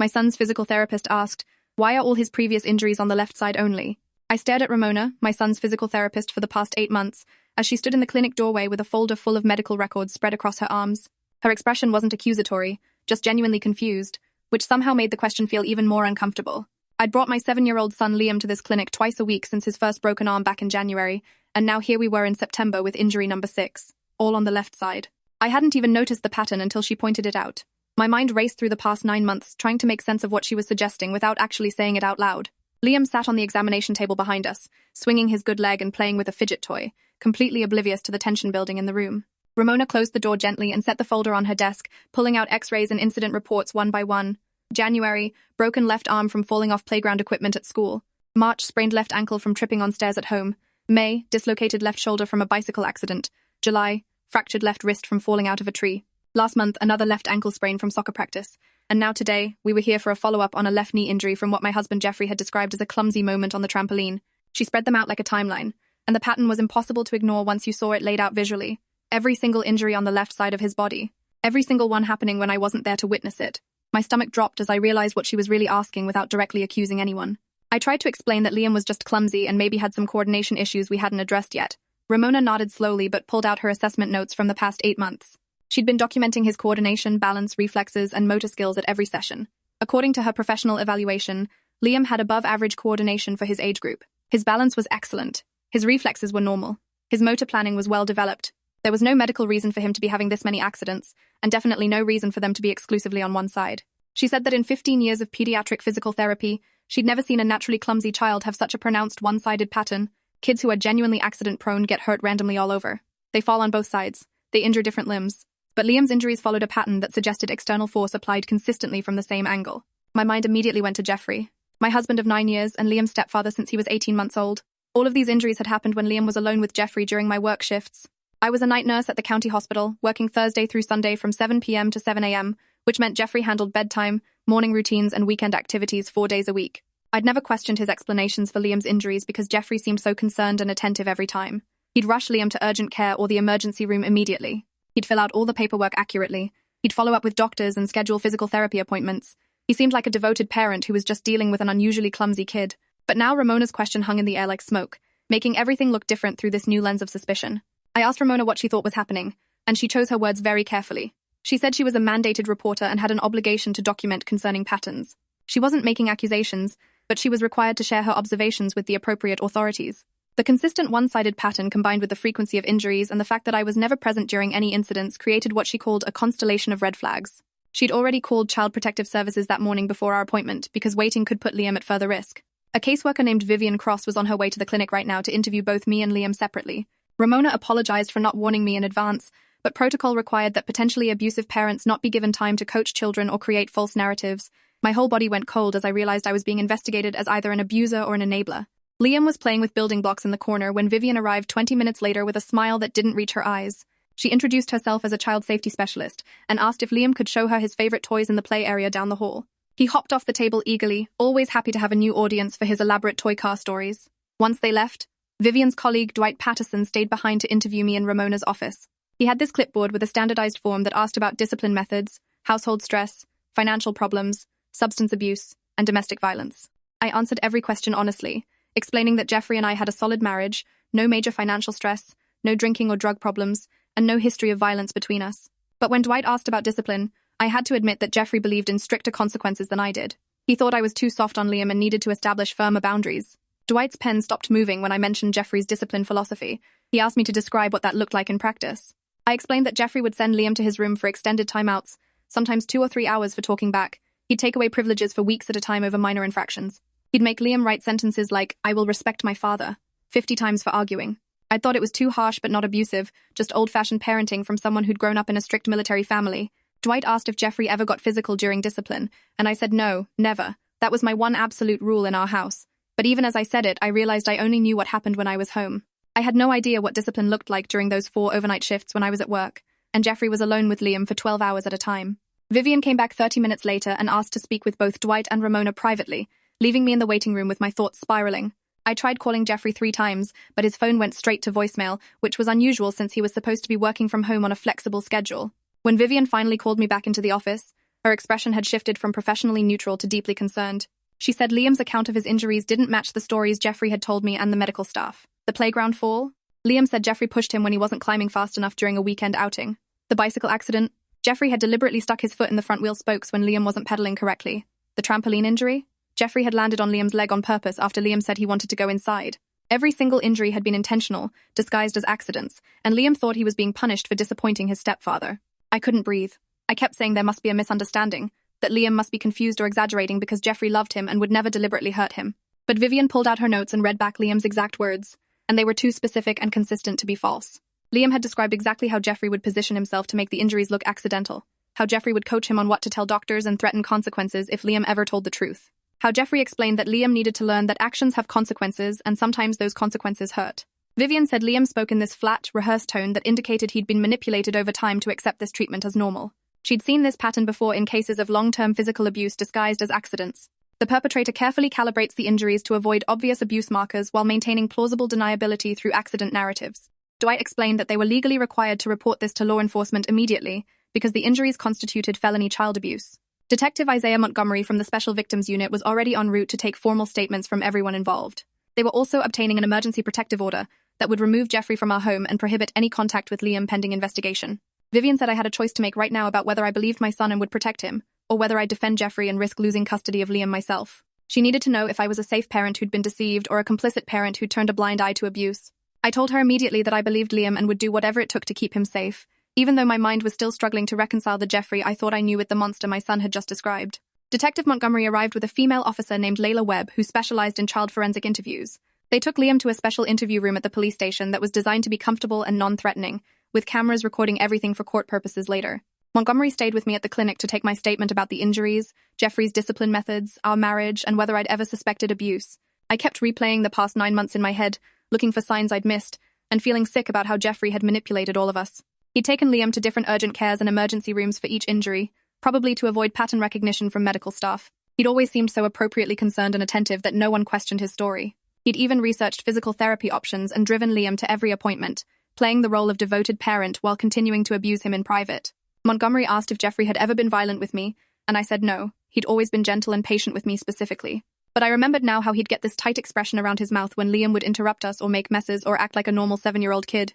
My son's physical therapist asked, "Why are all his previous injuries on the left side only?" I stared at Ramona, my son's physical therapist for the past 8 months, as she stood in the clinic doorway with a folder full of medical records spread across her arms. Her expression wasn't accusatory, just genuinely confused, which somehow made the question feel even more uncomfortable. I'd brought my 7-year-old son Liam to this clinic twice a week since his first broken arm back in January, and now here we were in September with injury number 6, all on the left side. I hadn't even noticed the pattern until she pointed it out. My mind raced through the past 9 months, trying to make sense of what she was suggesting without actually saying it out loud. Liam sat on the examination table behind us, swinging his good leg and playing with a fidget toy, completely oblivious to the tension building in the room. Ramona closed the door gently and set the folder on her desk, pulling out x-rays and incident reports one by one. January, broken left arm from falling off playground equipment at school. March, sprained left ankle from tripping on stairs at home. May, dislocated left shoulder from a bicycle accident. July, fractured left wrist from falling out of a tree. Last month, another left ankle sprain from soccer practice. And now today, we were here for a follow-up on a left knee injury from what my husband Jeffrey had described as a clumsy moment on the trampoline. She spread them out like a timeline, and the pattern was impossible to ignore once you saw it laid out visually. Every single injury on the left side of his body. Every single one happening when I wasn't there to witness it. My stomach dropped as I realized what she was really asking without directly accusing anyone. I tried to explain that Liam was just clumsy and maybe had some coordination issues we hadn't addressed yet. Ramona nodded slowly but pulled out her assessment notes from the past 8 months. She'd been documenting his coordination, balance, reflexes, and motor skills at every session. According to her professional evaluation, Liam had above-average coordination for his age group. His balance was excellent. His reflexes were normal. His motor planning was well developed. There was no medical reason for him to be having this many accidents, and definitely no reason for them to be exclusively on one side. She said that in 15 years of pediatric physical therapy, she'd never seen a naturally clumsy child have such a pronounced one-sided pattern. Kids who are genuinely accident-prone get hurt randomly all over. They fall on both sides. They injure different limbs. But Liam's injuries followed a pattern that suggested external force applied consistently from the same angle. My mind immediately went to Jeffrey, my husband of 9 years and Liam's stepfather since he was 18 months old. All of these injuries had happened when Liam was alone with Jeffrey during my work shifts. I was a night nurse at the county hospital, working Thursday through Sunday from 7 p.m. to 7 a.m., which meant Jeffrey handled bedtime, morning routines, and weekend activities 4 days a week. I'd never questioned his explanations for Liam's injuries because Jeffrey seemed so concerned and attentive every time. He'd rush Liam to urgent care or the emergency room immediately. He'd fill out all the paperwork accurately. He'd follow up with doctors and schedule physical therapy appointments. He seemed like a devoted parent who was just dealing with an unusually clumsy kid. But now Ramona's question hung in the air like smoke, making everything look different through this new lens of suspicion. I asked Ramona what she thought was happening, and she chose her words very carefully. She said she was a mandated reporter and had an obligation to document concerning patterns. She wasn't making accusations, but she was required to share her observations with the appropriate authorities. The consistent one-sided pattern combined with the frequency of injuries and the fact that I was never present during any incidents created what she called a constellation of red flags. She'd already called Child Protective Services that morning before our appointment because waiting could put Liam at further risk. A caseworker named Vivian Cross was on her way to the clinic right now to interview both me and Liam separately. Ramona apologized for not warning me in advance, but protocol required that potentially abusive parents not be given time to coach children or create false narratives. My whole body went cold as I realized I was being investigated as either an abuser or an enabler. Liam was playing with building blocks in the corner when Vivian arrived 20 minutes later with a smile that didn't reach her eyes. She introduced herself as a child safety specialist and asked if Liam could show her his favorite toys in the play area down the hall. He hopped off the table eagerly, always happy to have a new audience for his elaborate toy car stories. Once they left, Vivian's colleague Dwight Patterson stayed behind to interview me in Ramona's office. He had this clipboard with a standardized form that asked about discipline methods, household stress, financial problems, substance abuse, and domestic violence. I answered every question honestly, explaining that Jeffrey and I had a solid marriage, no major financial stress, no drinking or drug problems, and no history of violence between us. But when Dwight asked about discipline, I had to admit that Jeffrey believed in stricter consequences than I did. He thought I was too soft on Liam and needed to establish firmer boundaries. Dwight's pen stopped moving when I mentioned Jeffrey's discipline philosophy. He asked me to describe what that looked like in practice. I explained that Jeffrey would send Liam to his room for extended timeouts, sometimes 2 or 3 hours for talking back. He'd take away privileges for weeks at a time over minor infractions. He'd make Liam write sentences like, "I will respect my father," 50 times for arguing. I thought it was too harsh but not abusive, just old-fashioned parenting from someone who'd grown up in a strict military family. Dwight asked if Jeffrey ever got physical during discipline, and I said no, never. That was my one absolute rule in our house. But even as I said it, I realized I only knew what happened when I was home. I had no idea what discipline looked like during those 4 overnight shifts when I was at work, and Jeffrey was alone with Liam for 12 hours at a time. Vivian came back 30 minutes later and asked to speak with both Dwight and Ramona privately, leaving me in the waiting room with my thoughts spiraling. I tried calling Jeffrey 3 times, but his phone went straight to voicemail, which was unusual since he was supposed to be working from home on a flexible schedule. When Vivian finally called me back into the office, Her expression had shifted from professionally neutral to deeply concerned. She said Liam's account of his injuries didn't match the stories Jeffrey had told me and the medical staff. The playground fall? Liam said Jeffrey pushed him when he wasn't climbing fast enough during a weekend outing. The bicycle accident? Jeffrey had deliberately stuck his foot in the front wheel spokes when Liam wasn't pedaling correctly. The trampoline injury? Jeffrey had landed on Liam's leg on purpose after Liam said he wanted to go inside. Every single injury had been intentional, disguised as accidents, and Liam thought he was being punished for disappointing his stepfather. I couldn't breathe. I kept saying there must be a misunderstanding, that Liam must be confused or exaggerating because Jeffrey loved him and would never deliberately hurt him. But Vivian pulled out her notes and read back Liam's exact words, and they were too specific and consistent to be false. Liam had described exactly how Jeffrey would position himself to make the injuries look accidental, how Jeffrey would coach him on what to tell doctors and threaten consequences if Liam ever told the truth. How Jeffrey explained that Liam needed to learn that actions have consequences and sometimes those consequences hurt. Vivian said Liam spoke in this flat, rehearsed tone that indicated he'd been manipulated over time to accept this treatment as normal. She'd seen this pattern before in cases of long-term physical abuse disguised as accidents. The perpetrator carefully calibrates the injuries to avoid obvious abuse markers while maintaining plausible deniability through accident narratives. Dwight explained that they were legally required to report this to law enforcement immediately because the injuries constituted felony child abuse. Detective Isaiah Montgomery from the Special Victims Unit was already en route to take formal statements from everyone involved. They were also obtaining an emergency protective order that would remove Jeffrey from our home and prohibit any contact with Liam pending investigation. Vivian said I had a choice to make right now about whether I believed my son and would protect him, or whether I'd defend Jeffrey and risk losing custody of Liam myself. She needed to know if I was a safe parent who'd been deceived or a complicit parent who'd turned a blind eye to abuse. I told her immediately that I believed Liam and would do whatever it took to keep him safe, even though my mind was still struggling to reconcile the Jeffrey I thought I knew with the monster my son had just described. Detective Montgomery arrived with a female officer named Layla Webb who specialized in child forensic interviews. They took Liam to a special interview room at the police station that was designed to be comfortable and non-threatening, with cameras recording everything for court purposes later. Montgomery stayed with me at the clinic to take my statement about the injuries, Jeffrey's discipline methods, our marriage, and whether I'd ever suspected abuse. I kept replaying the past 9 months in my head, looking for signs I'd missed, and feeling sick about how Jeffrey had manipulated all of us. He'd taken Liam to different urgent cares and emergency rooms for each injury, probably to avoid pattern recognition from medical staff. He'd always seemed so appropriately concerned and attentive that no one questioned his story. He'd even researched physical therapy options and driven Liam to every appointment, playing the role of devoted parent while continuing to abuse him in private. Montgomery asked if Jeffrey had ever been violent with me, and I said no. He'd always been gentle and patient with me specifically. But I remembered now how he'd get this tight expression around his mouth when Liam would interrupt us or make messes or act like a normal 7-year-old kid.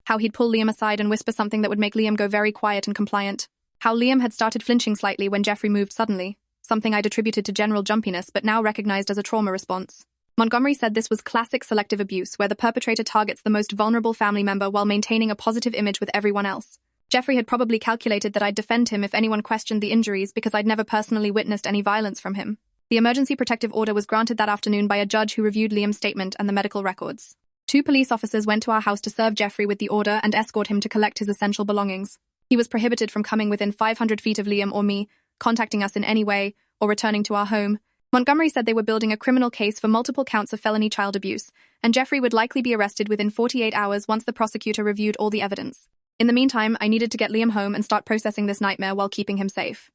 How he'd pull Liam aside and whisper something that would make Liam go very quiet and compliant. How Liam had started flinching slightly when Jeffrey moved suddenly, something I'd attributed to general jumpiness but now recognized as a trauma response. Montgomery said this was classic selective abuse, where the perpetrator targets the most vulnerable family member while maintaining a positive image with everyone else. Jeffrey had probably calculated that I'd defend him if anyone questioned the injuries because I'd never personally witnessed any violence from him. The emergency protective order was granted that afternoon by a judge who reviewed Liam's statement and the medical records. 2 police officers went to our house to serve Jeffrey with the order and escort him to collect his essential belongings. He was prohibited from coming within 500 feet of Liam or me, contacting us in any way, or returning to our home. Montgomery said they were building a criminal case for multiple counts of felony child abuse, and Jeffrey would likely be arrested within 48 hours once the prosecutor reviewed all the evidence. In the meantime, I needed to get Liam home and start processing this nightmare while keeping him safe.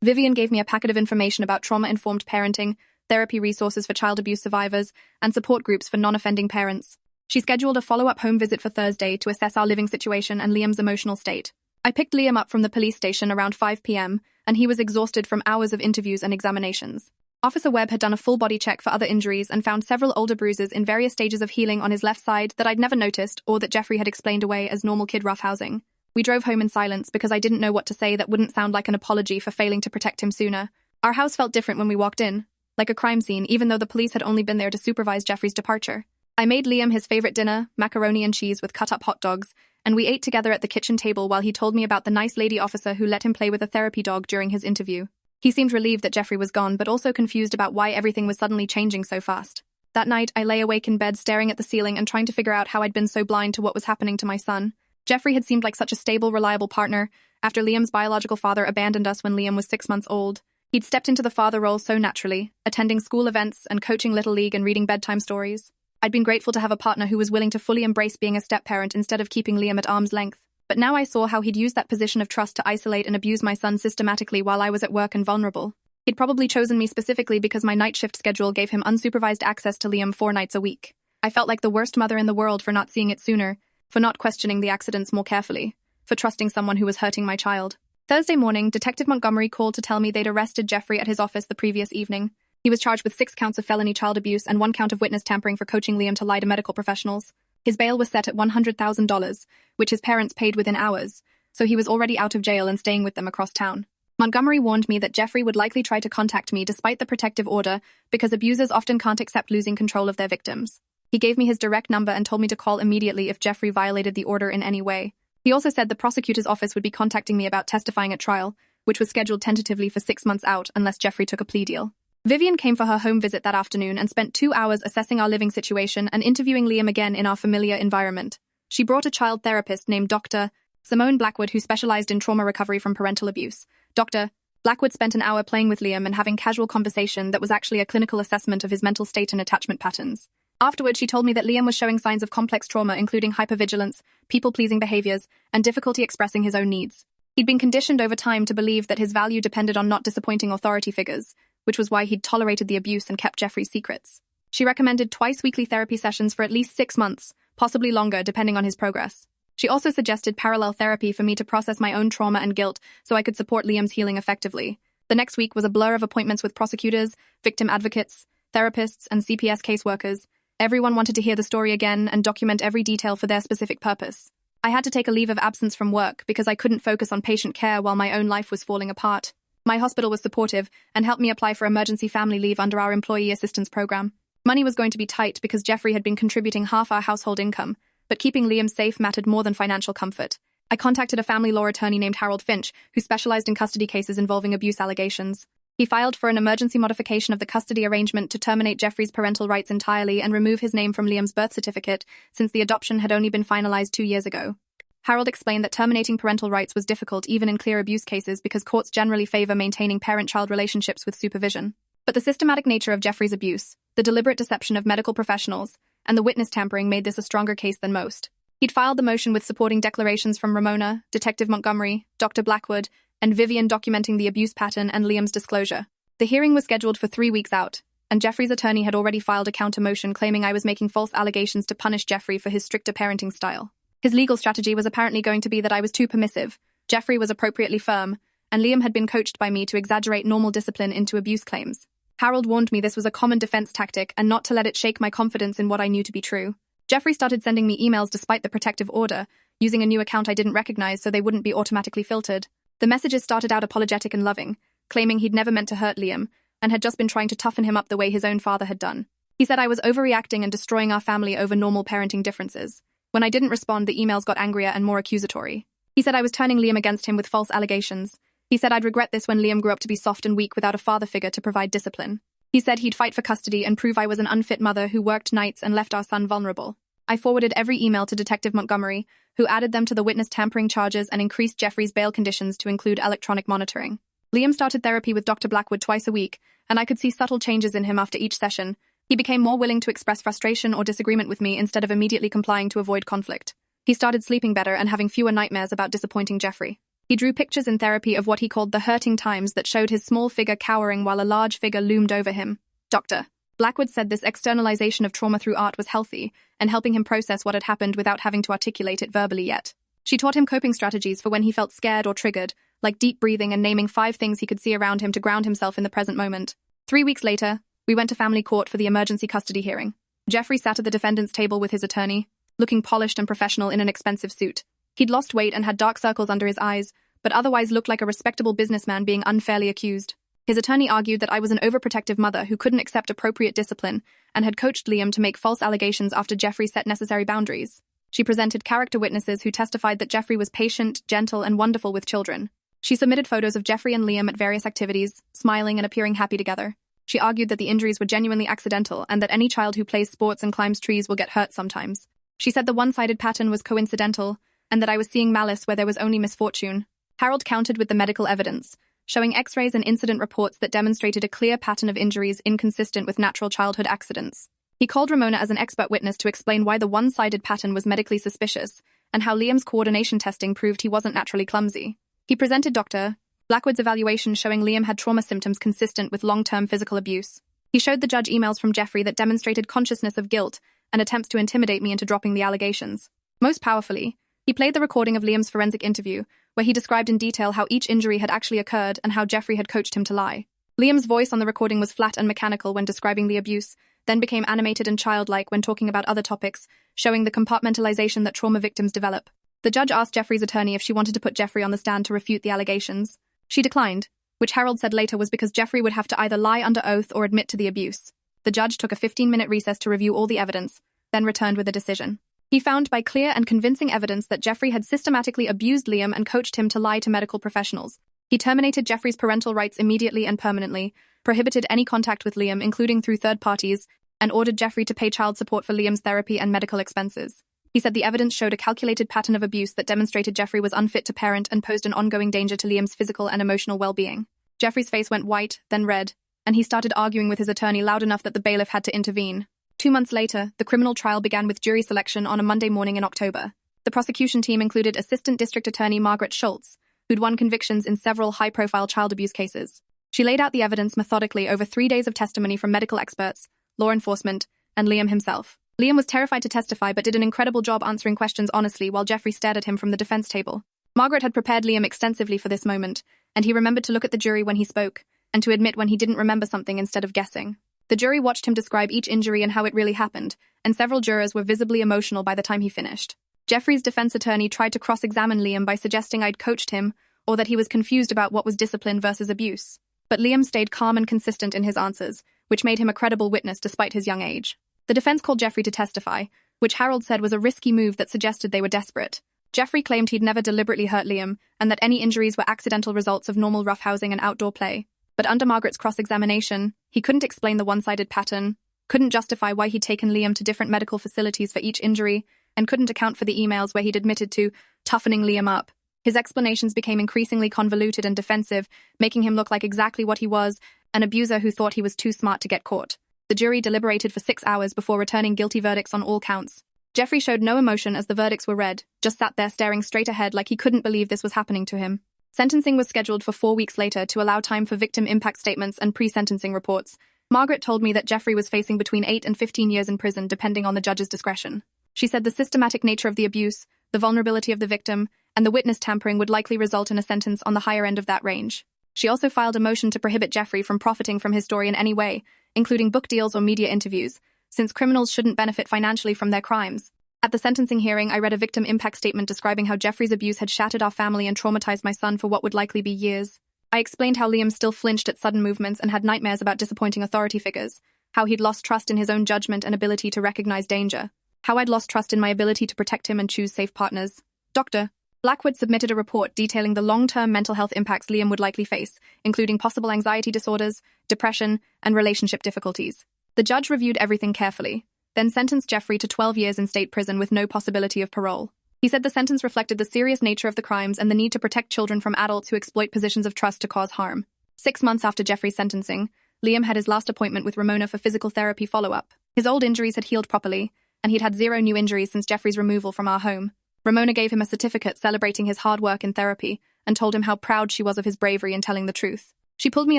Vivian gave me a packet of information about trauma-informed parenting, therapy resources for child abuse survivors, and support groups for non-offending parents. She scheduled a follow-up home visit for Thursday to assess our living situation and Liam's emotional state. I picked Liam up from the police station around 5 p.m., and he was exhausted from hours of interviews and examinations. Officer Webb had done a full body check for other injuries and found several older bruises in various stages of healing on his left side that I'd never noticed or that Jeffrey had explained away as normal kid roughhousing. We drove home in silence because I didn't know what to say that wouldn't sound like an apology for failing to protect him sooner. Our house felt different when we walked in, like a crime scene, even though the police had only been there to supervise Jeffrey's departure. I made Liam his favorite dinner, macaroni and cheese with cut-up hot dogs, and we ate together at the kitchen table while he told me about the nice lady officer who let him play with a therapy dog during his interview. He seemed relieved that Jeffrey was gone, but also confused about why everything was suddenly changing so fast. That night, I lay awake in bed staring at the ceiling and trying to figure out how I'd been so blind to what was happening to my son. Jeffrey had seemed like such a stable, reliable partner after Liam's biological father abandoned us when Liam was 6 months old. He'd stepped into the father role so naturally, attending school events and coaching Little League and reading bedtime stories. I'd been grateful to have a partner who was willing to fully embrace being a step-parent instead of keeping Liam at arm's length. But now I saw how he'd used that position of trust to isolate and abuse my son systematically while I was at work and vulnerable. He'd probably chosen me specifically because my night shift schedule gave him unsupervised access to Liam 4 nights a week. I felt like the worst mother in the world for not seeing it sooner, for not questioning the accidents more carefully, for trusting someone who was hurting my child. Thursday morning, Detective Montgomery called to tell me they'd arrested Jeffrey at his office the previous evening. He was charged with 6 counts of felony child abuse and 1 count of witness tampering for coaching Liam to lie to medical professionals. His bail was set at $100,000, which his parents paid within hours, so he was already out of jail and staying with them across town. Montgomery warned me that Jeffrey would likely try to contact me despite the protective order because abusers often can't accept losing control of their victims. He gave me his direct number and told me to call immediately if Jeffrey violated the order in any way. He also said the prosecutor's office would be contacting me about testifying at trial, which was scheduled tentatively for 6 months out unless Jeffrey took a plea deal. Vivian came for her home visit that afternoon and spent 2 hours assessing our living situation and interviewing Liam again in our familiar environment. She brought a child therapist named Dr. Simone Blackwood, who specialized in trauma recovery from parental abuse. Dr. Blackwood spent an hour playing with Liam and having casual conversation that was actually a clinical assessment of his mental state and attachment patterns. Afterward, she told me that Liam was showing signs of complex trauma, including hypervigilance, people-pleasing behaviors, and difficulty expressing his own needs. He'd been conditioned over time to believe that his value depended on not disappointing authority figures, which was why he'd tolerated the abuse and kept Jeffrey's secrets. She recommended twice-weekly therapy sessions for at least 6 months, possibly longer depending on his progress. She also suggested parallel therapy for me to process my own trauma and guilt so I could support Liam's healing effectively. The next week was a blur of appointments with prosecutors, victim advocates, therapists, and CPS caseworkers. Everyone wanted to hear the story again and document every detail for their specific purpose. I had to take a leave of absence from work because I couldn't focus on patient care while my own life was falling apart. My hospital was supportive and helped me apply for emergency family leave under our employee assistance program. Money was going to be tight because Jeffrey had been contributing half our household income, but keeping Liam safe mattered more than financial comfort. I contacted a family law attorney named Harold Finch, who specialized in custody cases involving abuse allegations. He filed for an emergency modification of the custody arrangement to terminate Jeffrey's parental rights entirely and remove his name from Liam's birth certificate, since the adoption had only been finalized 2 years ago. Harold explained that terminating parental rights was difficult even in clear abuse cases because courts generally favor maintaining parent-child relationships with supervision. But the systematic nature of Jeffrey's abuse, the deliberate deception of medical professionals, and the witness tampering made this a stronger case than most. He'd filed the motion with supporting declarations from Ramona, Detective Montgomery, Dr. Blackwood, and Vivian documenting the abuse pattern and Liam's disclosure. The hearing was scheduled for 3 weeks out, and Jeffrey's attorney had already filed a counter motion claiming I was making false allegations to punish Jeffrey for his stricter parenting style. His legal strategy was apparently going to be that I was too permissive, Jeffrey was appropriately firm, and Liam had been coached by me to exaggerate normal discipline into abuse claims. Harold warned me this was a common defense tactic and not to let it shake my confidence in what I knew to be true. Jeffrey started sending me emails despite the protective order, using a new account I didn't recognize so they wouldn't be automatically filtered. The messages started out apologetic and loving, claiming he'd never meant to hurt Liam, and had just been trying to toughen him up the way his own father had done. He said I was overreacting and destroying our family over normal parenting differences. When I didn't respond, the emails got angrier and more accusatory. He said I was turning Liam against him with false allegations. He said I'd regret this when Liam grew up to be soft and weak without a father figure to provide discipline. He said he'd fight for custody and prove I was an unfit mother who worked nights and left our son vulnerable. I forwarded every email to Detective Montgomery, who added them to the witness tampering charges and increased Jeffrey's bail conditions to include electronic monitoring. Liam started therapy with Dr. Blackwood twice a week, and I could see subtle changes in him after each session. He became more willing to express frustration or disagreement with me instead of immediately complying to avoid conflict. He started sleeping better and having fewer nightmares about disappointing Jeffrey. He drew pictures in therapy of what he called the hurting times that showed his small figure cowering while a large figure loomed over him. Dr. Blackwood said this externalization of trauma through art was healthy and helping him process what had happened without having to articulate it verbally yet. She taught him coping strategies for when he felt scared or triggered, like deep breathing and naming 5 things he could see around him to ground himself in the present moment. 3 weeks later, we went to family court for the emergency custody hearing. Jeffrey sat at the defendant's table with his attorney, looking polished and professional in an expensive suit. He'd lost weight and had dark circles under his eyes, but otherwise looked like a respectable businessman being unfairly accused. His attorney argued that I was an overprotective mother who couldn't accept appropriate discipline and had coached Liam to make false allegations after Jeffrey set necessary boundaries. She presented character witnesses who testified that Jeffrey was patient, gentle, and wonderful with children. She submitted photos of Jeffrey and Liam at various activities, smiling and appearing happy together. She argued that the injuries were genuinely accidental and that any child who plays sports and climbs trees will get hurt sometimes. She said the one-sided pattern was coincidental and that I was seeing malice where there was only misfortune. Harold countered with the medical evidence, showing x-rays and incident reports that demonstrated a clear pattern of injuries inconsistent with natural childhood accidents. He called Ramona as an expert witness to explain why the one-sided pattern was medically suspicious and how Liam's coordination testing proved he wasn't naturally clumsy. He presented Dr. Blackwood's evaluation showing Liam had trauma symptoms consistent with long-term physical abuse. He showed the judge emails from Jeffrey that demonstrated consciousness of guilt and attempts to intimidate me into dropping the allegations. Most powerfully, he played the recording of Liam's forensic interview, where he described in detail how each injury had actually occurred and how Jeffrey had coached him to lie. Liam's voice on the recording was flat and mechanical when describing the abuse, then became animated and childlike when talking about other topics, showing the compartmentalization that trauma victims develop. The judge asked Jeffrey's attorney if she wanted to put Jeffrey on the stand to refute the allegations. She declined, which Harold said later was because Jeffrey would have to either lie under oath or admit to the abuse. The judge took a 15-minute recess to review all the evidence, then returned with a decision. He found by clear and convincing evidence that Jeffrey had systematically abused Liam and coached him to lie to medical professionals. He terminated Jeffrey's parental rights immediately and permanently, prohibited any contact with Liam, including through third parties, and ordered Jeffrey to pay child support for Liam's therapy and medical expenses. He said the evidence showed a calculated pattern of abuse that demonstrated Jeffrey was unfit to parent and posed an ongoing danger to Liam's physical and emotional well-being. Jeffrey's face went white, then red, and he started arguing with his attorney loud enough that the bailiff had to intervene. 2 months later, the criminal trial began with jury selection on a Monday morning in October. The prosecution team included Assistant District Attorney Margaret Schultz, who'd won convictions in several high-profile child abuse cases. She laid out the evidence methodically over 3 days of testimony from medical experts, law enforcement, and Liam himself. Liam was terrified to testify but did an incredible job answering questions honestly while Jeffrey stared at him from the defense table. Margaret had prepared Liam extensively for this moment, and he remembered to look at the jury when he spoke, and to admit when he didn't remember something instead of guessing. The jury watched him describe each injury and how it really happened, and several jurors were visibly emotional by the time he finished. Jeffrey's defense attorney tried to cross-examine Liam by suggesting I'd coached him, or that he was confused about what was discipline versus abuse. But Liam stayed calm and consistent in his answers, which made him a credible witness despite his young age. The defense called Jeffrey to testify, which Harold said was a risky move that suggested they were desperate. Jeffrey claimed he'd never deliberately hurt Liam, and that any injuries were accidental results of normal roughhousing and outdoor play. But under Margaret's cross-examination, he couldn't explain the one-sided pattern, couldn't justify why he'd taken Liam to different medical facilities for each injury, and couldn't account for the emails where he'd admitted to toughening Liam up. His explanations became increasingly convoluted and defensive, making him look like exactly what he was, an abuser who thought he was too smart to get caught. The jury deliberated for 6 hours before returning guilty verdicts on all counts. Jeffrey showed no emotion as the verdicts were read, just sat there staring straight ahead like he couldn't believe this was happening to him. Sentencing was scheduled for 4 weeks later to allow time for victim impact statements and pre-sentencing reports. Margaret told me that Jeffrey was facing between 8 and 15 years in prison depending on the judge's discretion. She said the systematic nature of the abuse, the vulnerability of the victim, and the witness tampering would likely result in a sentence on the higher end of that range. She also filed a motion to prohibit Jeffrey from profiting from his story in any way, including book deals or media interviews, since criminals shouldn't benefit financially from their crimes. At the sentencing hearing, I read a victim impact statement describing how Jeffrey's abuse had shattered our family and traumatized my son for what would likely be years. I explained how Liam still flinched at sudden movements and had nightmares about disappointing authority figures, how he'd lost trust in his own judgment and ability to recognize danger, how I'd lost trust in my ability to protect him and choose safe partners. Dr. Blackwood submitted a report detailing the long-term mental health impacts Liam would likely face, including possible anxiety disorders, depression, and relationship difficulties. The judge reviewed everything carefully, then sentenced Jeffrey to 12 years in state prison with no possibility of parole. He said the sentence reflected the serious nature of the crimes and the need to protect children from adults who exploit positions of trust to cause harm. 6 months after Jeffrey's sentencing, Liam had his last appointment with Ramona for physical therapy follow-up. His old injuries had healed properly, and he'd had 0 new injuries since Jeffrey's removal from our home. Ramona gave him a certificate celebrating his hard work in therapy and told him how proud she was of his bravery in telling the truth. She pulled me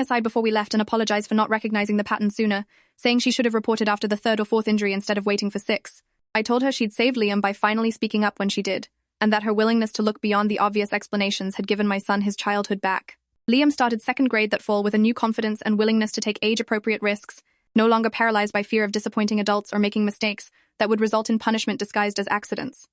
aside before we left and apologized for not recognizing the pattern sooner, saying she should have reported after the 3rd or 4th injury instead of waiting for 6. I told her she'd saved Liam by finally speaking up when she did, and that her willingness to look beyond the obvious explanations had given my son his childhood back. Liam started 2nd grade that fall with a new confidence and willingness to take age-appropriate risks, no longer paralyzed by fear of disappointing adults or making mistakes that would result in punishment disguised as accidents.